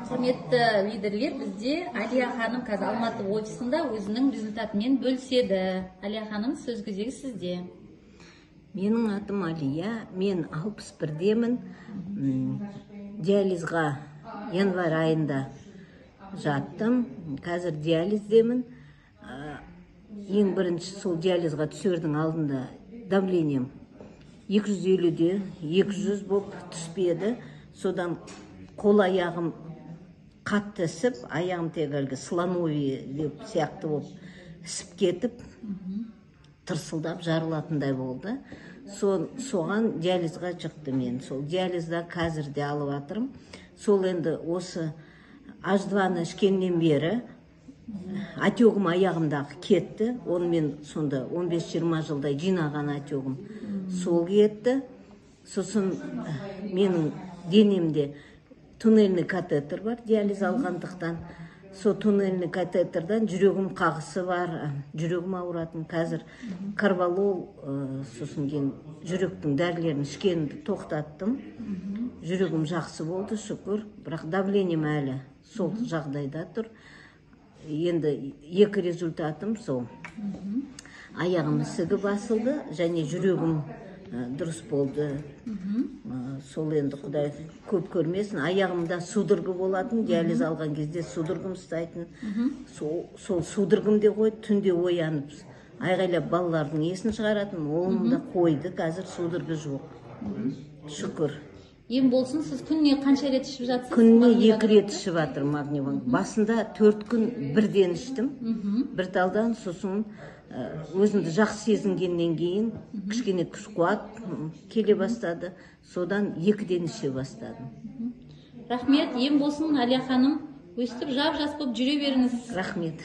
Құрметті лидерлер, бізде Алия ханым қазір Алматы офисында өзінің результатымен бөліседі. Алия ханым, сөз кезегі сізде. Менің атым Алия, мен 61-демін. Диализға январь айында жаттым. Қазір диализдемін. Ең бірінші сол диализға түсердің алдында давлением 250-де 200 болып түспеді. Содан қол аяғым қатты ісіп, аяғым тек әлгі слоновий сияқты болып ісіп кетіп, тырсылдап жарылатындай болды. Соған диализға шықты мен. Сол диализда қазір де алып жатырмын. Сол енді осы H2-ны ішкеннен бері отегім аяғымдағы кетті. Оны мен сонда 15-20 жылдай жинаған отегім сол кетті. Сосын менің денемде туннельный катетер бар, диализ алғандықтан. Сол туннельный катетердан жүрегім қағысы бар, жүрегім ауыратын. Қазір карвалол, сосын кейін жүректің дәрілерін ішкенімді тоқтаттым. Жүрегім жақсы болды, шүкір. Бірақ давлением әлі сол жағдайда тұр. Енді екі результатым сол. Аяғым ісігі басылды, және жүрегім дұрыс болды. Сол енді Құдай көп көрмесін. Аяғымда судырғы болатын, диализ алған кезде судырғым ұстайтын. Сол судырғым де қойды, түнде оянып айғайлап балалардың есін шығаратын. Оным да қойды, қазір судырғы жоқ. Шүкір. Ем болсын, сіз күніне қанша рет ішіп жатсыз? Күніне 2 рет ішіп жатыр магниванг. Басында 4 күн бірден іштім. Бір талдан, сосын өзімді жақсы сезінгеннен кейін кішкене күш қуат келе бастады. Содан 2-ден іше бастадым. Рахмет, ем болсын, Алия ханым. Өстіп жап-жас болып жүре беріңіз. Рахмет.